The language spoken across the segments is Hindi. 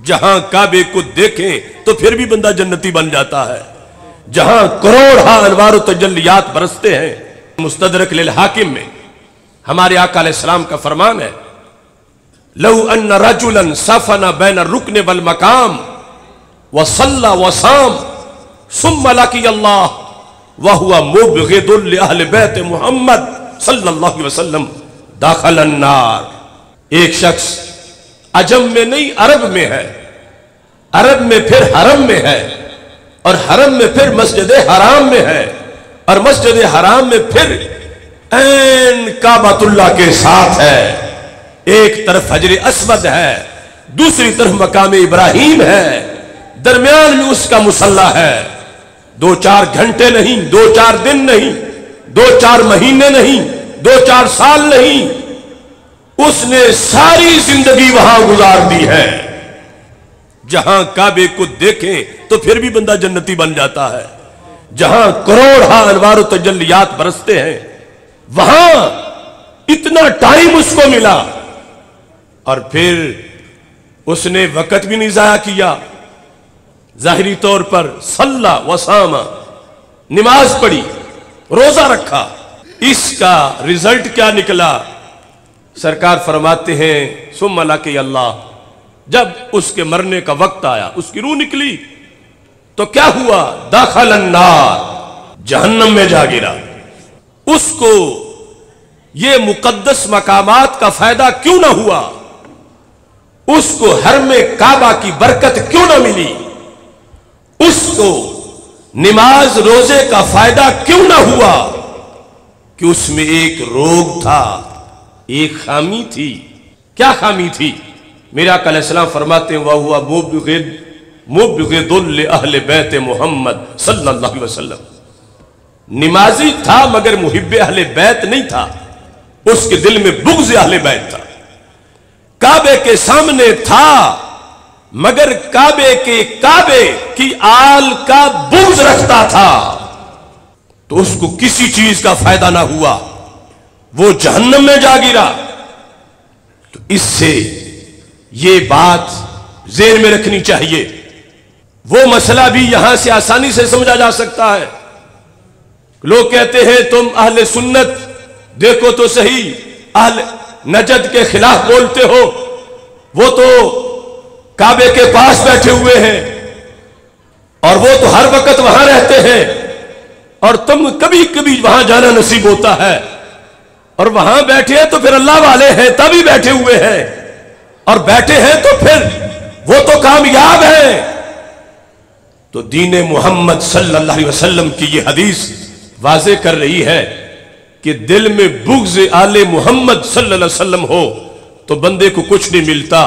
जहां काबे को देखें तो फिर भी बंदा जन्नती बन जाता है। जहां करोड़ अनवार तजल्लियात बरसते हैं। मुस्तदरक लिल हाकिम में हमारे आका अलैहिस्सलाम का फरमान है, लौ अन्न रजुलन सफना बैन रुकन वल मकाम व सल्ला व साम सुम्मा लकी अल्लाह व हुवा मुबग़िदुल लि अहले बैत मुहम्मद सल्लल्लाहु अलैहि वसल्लम दाखलन नार। एक शख्स अजम में नहीं अरब में है, अरब में फिर हरम में है, और हरम में फिर मस्जिद हराम में है, और मस्जिद हराम में फिर ऐन काबतुल्लाह के साथ है। एक तरफ हजर अस्वद है, दूसरी तरफ मकाम इब्राहिम है, दरमियान में उसका मुसल्ला है। 2-4 घंटे नहीं, 2-4 दिन नहीं, 2-4 महीने नहीं, 2-4 साल नहीं, उसने सारी जिंदगी वहां गुजार दी है। जहां काबे को देखें तो फिर भी बंदा जन्नती बन जाता है। जहां करोड़ अनवार तजल्लियात बरसते हैं, वहां इतना टाइम उसको मिला, और फिर उसने वक्त भी नहीं जाया किया। जाहिरी तौर पर सल्ला वसामा, नमाज पढ़ी, रोजा रखा। इसका रिजल्ट क्या निकला? सरकार फरमाते हैं सुम्मा लकी अल्लाह, जब उसके मरने का वक्त आया, उसकी रूह निकली तो क्या हुआ? दाखलन नार, जहन्नम में जा गिरा। उसको ये मुकद्दस मकामात का फायदा क्यों ना हुआ? उसको हरमे काबा की बरकत क्यों ना मिली? उसको नमाज रोजे का फायदा क्यों ना हुआ? कि उसमें एक रोग था, एक खामी थी। क्या खामी थी? मेरे आका अलैहिस्सलाम फरमाते हैं, वह हुआ मुबग़िदुल लि अहले बैत मुहम्मद सल्लल्लाहु अलैहि वसल्लम। नमाजी था मगर मुहिब्बे अहले बैत नहीं था। उसके दिल में बुग़्ज़ अहले बैत था। काबे के सामने था मगर काबे की आल का बुग़्ज़ रखता था, तो उसको किसी चीज का फायदा ना हुआ, वो जहन्नम में जा गिरा। तो इससे ये बात ज़हन में रखनी चाहिए। वो मसला भी यहां से आसानी से समझा जा सकता है। लोग कहते हैं तुम अहले सुन्नत देखो तो सही, अहले नजद के खिलाफ बोलते हो, वो तो काबे के पास बैठे हुए हैं और वो तो हर वक्त वहां रहते हैं, और तुम कभी कभी वहां जाना नसीब होता है, और वहां बैठे हैं तो फिर अल्लाह वाले हैं तभी बैठे हुए हैं, और बैठे हैं तो फिर वो तो कामयाब है। तो दीन मोहम्मद सल्लल्लाहु अलैहि वसल्लम की ये हदीस वाज़े कर रही है कि दिल में बुग़्ज़ आले मोहम्मद सल्लल्लाहु अलैहि वसल्लम हो तो बंदे को कुछ नहीं मिलता,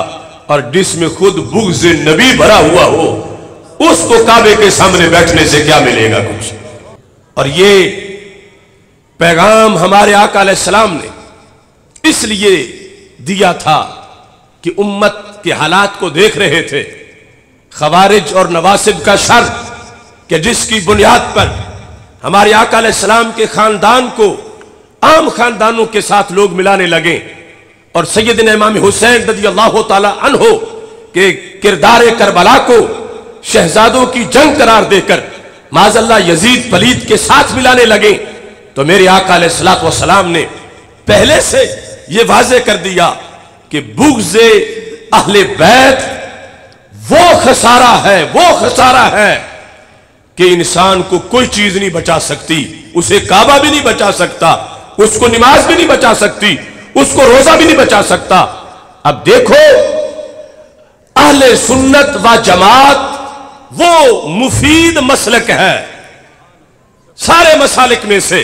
और जिसमें खुद बुग़्ज़ नबी भरा हुआ हो उसको काबे के सामने बैठने से क्या मिलेगा? कुछ। और ये पैगाम हमारे आका अलैहिस्सलाम ने इसलिए दिया था कि उम्मत के हालात को देख रहे थे। खवारिज और नवासिब का शर कि जिसकी बुनियाद पर हमारे आका अलैहिस्सलाम के खानदान को आम खानदानों के साथ लोग मिलाने लगे, और सैयदना इमाम हुसैन रज़ियल्लाहु ताला अन्हु के किरदार करबला को शहजादों की जंग करार देकर माज़अल्लाह यजीद पलीद के साथ मिलाने लगे। तो मेरे आका अलैहिस्सलातु वस्सलाम ने पहले से यह वाज़े कर दिया कि बुग़्ज़ अहले बैत वो खसारा है कि इंसान को कोई चीज नहीं बचा सकती। उसे काबा भी नहीं बचा सकता, उसको नमाज भी नहीं बचा सकती, उसको रोजा भी नहीं बचा सकता। अब देखो अहले सुन्नत व जमात वो मुफीद मसलक है सारे मसालिक में से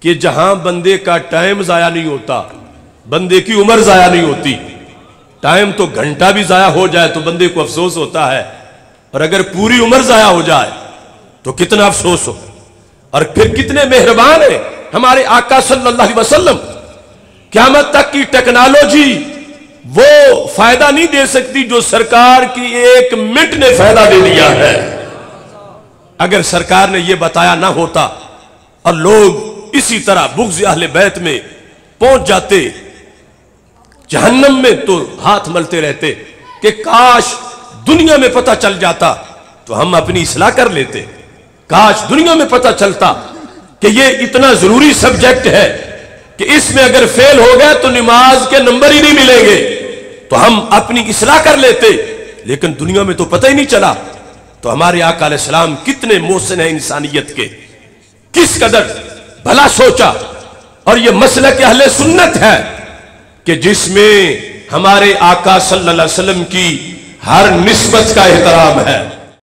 कि जहां बंदे का टाइम जाया नहीं होता, बंदे की उम्र जाया नहीं होती। टाइम तो घंटा भी जाया हो जाए तो बंदे को अफसोस होता है, और अगर पूरी उम्र जाया हो जाए तो कितना अफसोस हो। और फिर कितने मेहरबान है हमारे आका सल्लल्लाहु अलैहि वसल्लम। क़यामत तक की टेक्नोलॉजी वो फायदा नहीं दे सकती जो सरकार की 1 मिनट ने फायदा दे दिया है। अगर सरकार ने यह बताया ना होता और लोग इसी तरह बुग़्ज़ अहले बैत में पहुंच जाते जहन्नम में, तो हाथ मलते रहते कि काश दुनिया में पता चल जाता तो हम अपनी इस्लाह कर लेते। काश दुनिया में पता चलता कि ये इतना जरूरी सब्जेक्ट है कि इसमें अगर फेल हो गए तो नमाज के नंबर ही नहीं मिलेंगे, तो हम अपनी इस्लाह कर लेते। लेकिन दुनिया में तो पता ही नहीं चला। तो हमारे आका अलैहिस्सलाम कितने मोहसिन है इंसानियत के, किस कदर भला सोचा। और ये मसलक अहले सुन्नत है कि जिसमें हमारे आका सल्लल्लाहु अलैहि वसल्लम की हर निस्बत का एहतराम है।